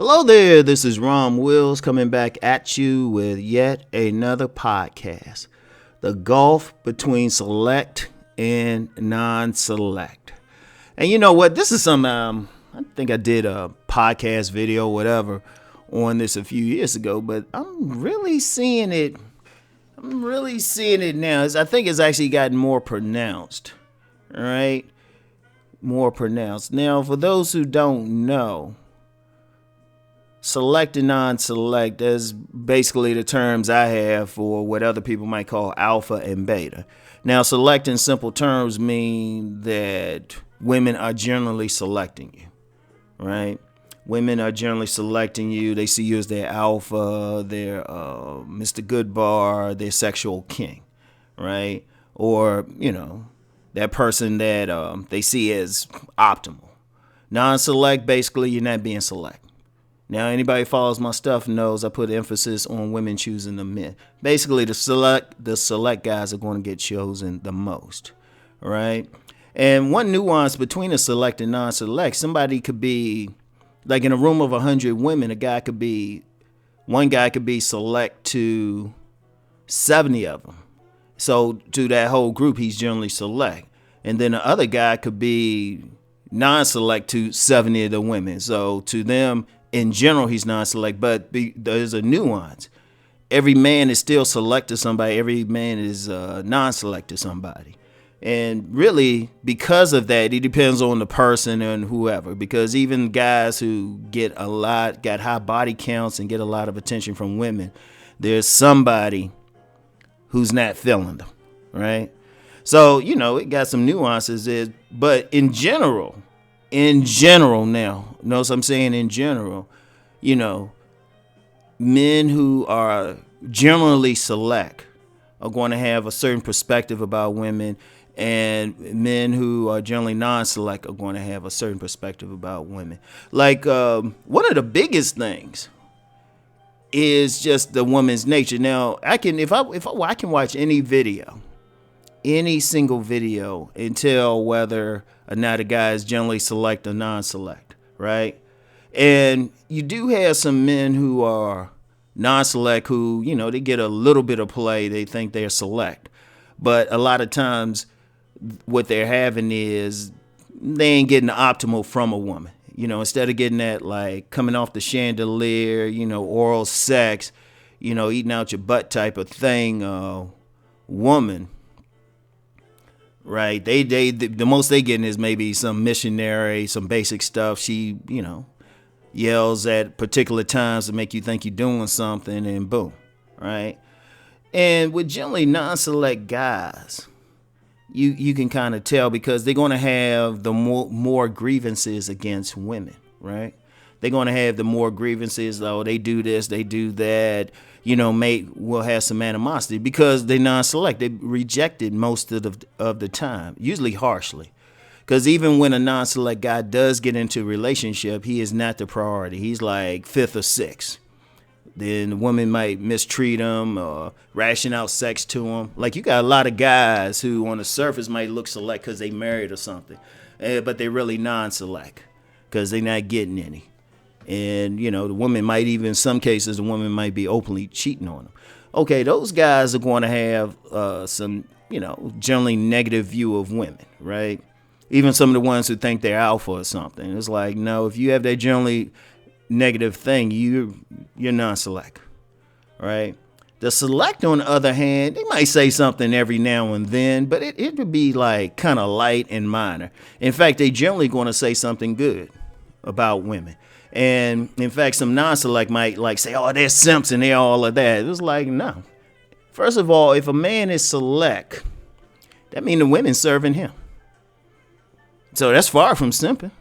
Hello there, this is Rom Wills coming back at you with yet another podcast. The gulf between select and non-select. And you know what? This is some, I think I did a podcast video, whatever, on this a few years ago, but I'm really seeing it now. I think it's actually gotten more pronounced, all right? More pronounced. Now, for those who don't know, select and non-select is basically the terms I have for what other people might call alpha and beta. Now, select in simple terms mean that women are generally selecting you, right? Women are generally selecting you. They see you as their alpha, their Mr. Goodbar, their sexual king, right? Or, that person that they see as optimal. Non-select, basically, you're not being select. Now, anybody who follows my stuff knows I put emphasis on women choosing the men. Basically, the select guys are going to get chosen the most, right? And one nuance between a select and non-select, somebody could be, like in a room of 100 women, one guy could be select to 70 of them. So to that whole group, he's generally select. And then the other guy could be non-select to 70 of the women. So to them, in general, he's non-select, but there's a nuance. Every man is still select to somebody. Every man is non-select to somebody. And really, because of that, it depends on the person and whoever. Because even guys who got high body counts and get a lot of attention from women, there's somebody who's not feeling them, right? So, it got some nuances. But in general now, notice I'm saying in general, men who are generally select are going to have a certain perspective about women, and men who are generally non-select are going to have a certain perspective about women. Like one of the biggest things is just the woman's nature. Now, I can watch any single video and tell whether or not a guy is generally select or non-select, right? And you do have some men who are non-select who, they get a little bit of play. They think they're select. But a lot of times what they're having is they ain't getting the optimal from a woman. Instead of getting that like coming off the chandelier, oral sex, eating out your butt type of thing, woman, right? The most they getting is maybe some missionary, some basic stuff. She, yells at particular times to make you think you're doing something, and boom, right? And with generally non-select guys, you can kind of tell because they're going to have the more grievances against women, right? They're going to have the more grievances. Oh, they do this, they do that. Will have some animosity because they're non-select. They rejected most of the time, usually harshly. Because even when a non-select guy does get into a relationship, he is not the priority. He's like fifth or sixth. Then the woman might mistreat him or ration out sex to him. Like you got a lot of guys who on the surface might look select because they married or something. But they're really non-select because they're not getting any. And, the woman might even, in some cases, the woman might be openly cheating on them. Okay, those guys are going to have some, generally negative view of women, right? Even some of the ones who think they're alpha or something. It's like, no, if you have that generally negative thing, you're non-select, right? The select, on the other hand, they might say something every now and then, but it would be like kind of light and minor. In fact, they generally going to say something good about women. And in fact, some non-select might like say, oh, they're simps and they're all of that. It was like, no. First of all, if a man is select, that means the women serving him. So that's far from simping.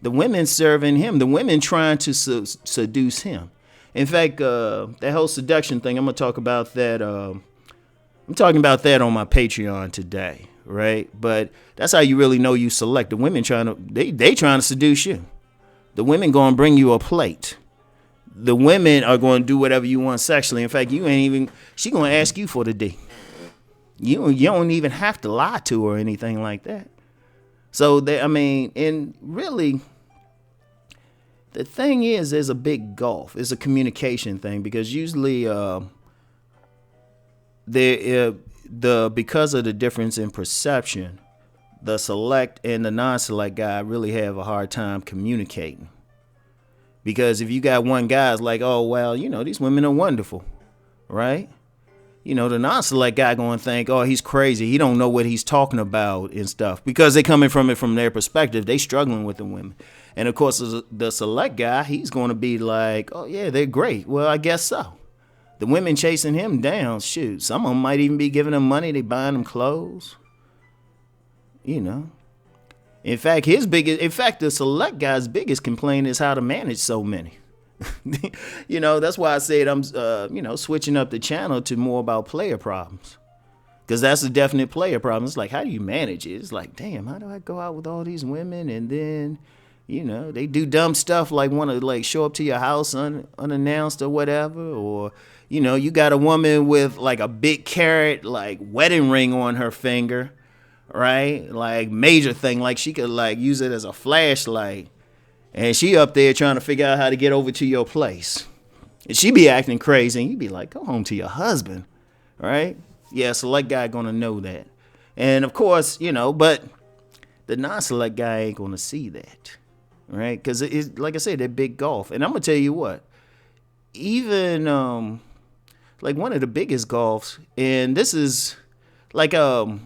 The women serving him, the women trying to seduce him. In fact, that whole seduction thing, I'm going to talk about that. I'm talking about that on my Patreon today, right? But that's how you really know you select. The women they trying to seduce you. The women going to bring you a plate. The women are going to do whatever you want sexually. In fact, she going to ask you for the D. You don't even have to lie to her or anything like that. So and really, The thing is, there's a big gulf. It's a communication thing because usually because of the difference in perception, the select and the non-select guy really have a hard time communicating. Because if you got one guy, it's like, oh, well, these women are wonderful, right? The non-select guy going to think, oh, he's crazy. He don't know what he's talking about and stuff. Because they coming from it from their perspective. They struggling with the women. And, of course, the select guy, he's going to be like, oh, yeah, they're great. Well, I guess so. The women chasing him down, shoot, some of them might even be giving him money. They buying him clothes. In fact, the select guy's biggest complaint is how to manage so many. That's why I said I'm, switching up the channel to more about player problems. Because that's a definite player problem. It's like, how do you manage it? It's like, damn, how do I go out with all these women and then, they do dumb stuff like want to like show up to your house unannounced or whatever. Or, you got a woman with like a big carat, like wedding ring on her finger, right? Like major thing, like she could like use it as a flashlight. And she up there trying to figure out how to get over to your place. And she be acting crazy. And you be like, go home to your husband. Right? Yeah, select guy going to know that. And of course, but the non-select guy ain't going to see that. Right? Because it's like I said, they're big gulf. And I'm going to tell you what. Even like one of the biggest gulfs. And this is like two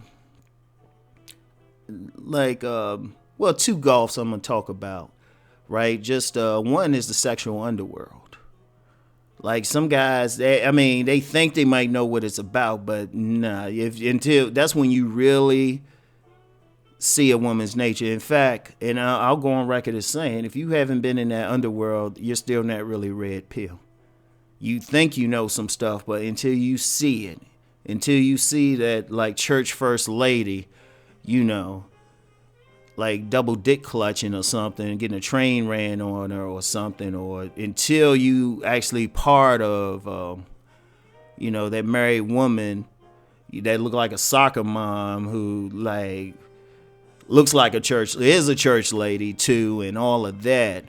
gulfs I'm going to talk about. Right, just one is the sexual underworld. Like some guys, they think they might know what it's about, but nah. Until that's when you really see a woman's nature. In fact, and I'll go on record as saying, if you haven't been in that underworld, you're still not really red pill. You think you know some stuff, but until you see it, until you see that like church first lady, like double dick clutching or something, getting a train ran on her or something, or until you actually part of, that married woman that look like a soccer mom who like looks like is a church lady too, and all of that,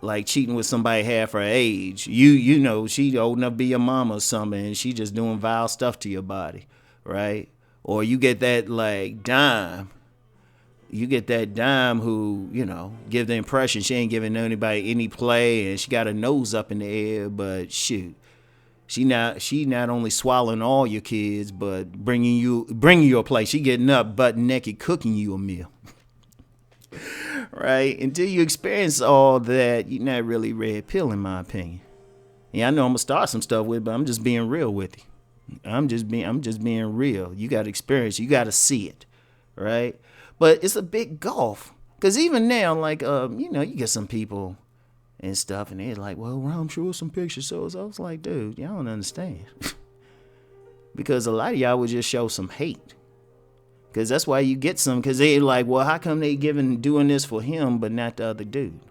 like cheating with somebody half her age. She old enough to be your mama or something, and she just doing vile stuff to your body, right? Or you get that like dime. You get that dime who, give the impression she ain't giving anybody any play and she got her nose up in the air, but shoot, she not only swallowing all your kids, but bringing you a plate. She getting up butt naked, cooking you a meal. Right? Until you experience all that, you're not really red pill, in my opinion. Yeah, I know I'm gonna start some stuff with, but I'm just being real with you. I'm just being real. You got to experience. You got to see it, right? But it's a big gulf. Because even now, like, you get some people and stuff, and they're like, well, Rom, show us some pictures. So I was like, dude, y'all don't understand. Because a lot of y'all would just show some hate. Because that's why you get some. Because they're like, well, how come they doing this for him, but not the other dude?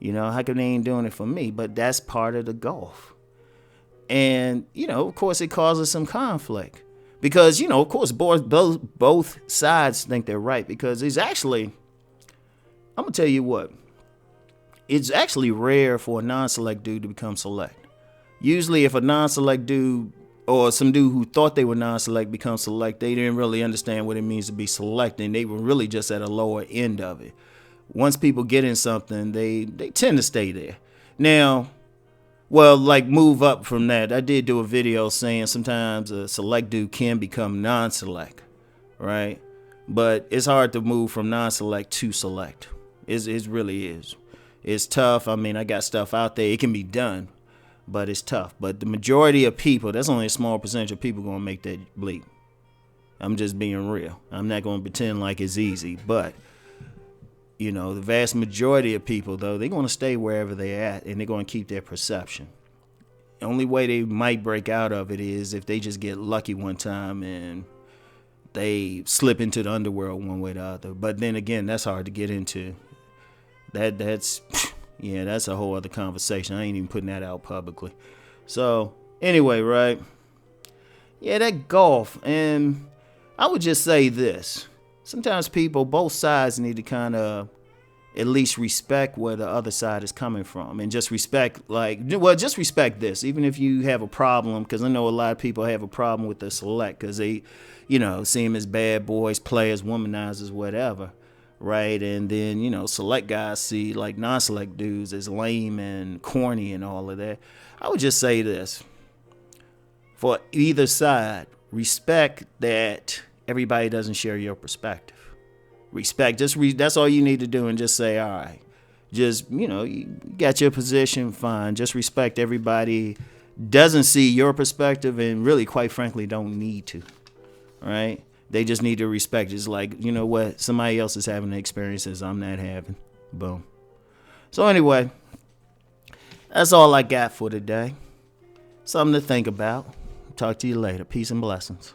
How come they ain't doing it for me? But that's part of the gulf. And, of course, it causes some conflict. Because, of course, both sides think they're right. Because it's actually, I'm going to tell you what. It's actually rare for a non-select dude to become select. Usually if a non-select dude or some dude who thought they were non-select becomes select, they didn't really understand what it means to be select. And they were really just at a lower end of it. Once people get in something, they tend to stay there. Now, well, like move up from that. I did do a video saying sometimes a select dude can become non-select, right? But it's hard to move from non-select to select. It really is. It's tough. I mean, I got stuff out there. It can be done, but it's tough. But the majority of people, that's only a small percentage of people going to make that leap. I'm just being real. I'm not going to pretend like it's easy, but the vast majority of people, though, they're going to stay wherever they're at, and they're going to keep their perception. The only way they might break out of it is if they just get lucky one time and they slip into the underworld one way or the other. But then again, that's hard to get into. That's a whole other conversation. I ain't even putting that out publicly. So, anyway, right? Yeah, that golf. And I would just say this. Sometimes people, both sides need to kind of at least respect where the other side is coming from, and just respect, just respect this, even if you have a problem, because I know a lot of people have a problem with the select because they, see them as bad boys, players, womanizers, whatever, right? And then, select guys see like non-select dudes as lame and corny and all of that. I would just say this, for either side, respect that everybody doesn't share your perspective. Respect, that's all you need to do, and just say, all right, just, you got your position, fine. Just respect everybody doesn't see your perspective, and really, quite frankly, don't need to, right? They just need to respect. It's like, you know what, somebody else is having the experiences I'm not having. Boom. So anyway, that's all I got for today. Something to think about. Talk to you later. Peace and blessings.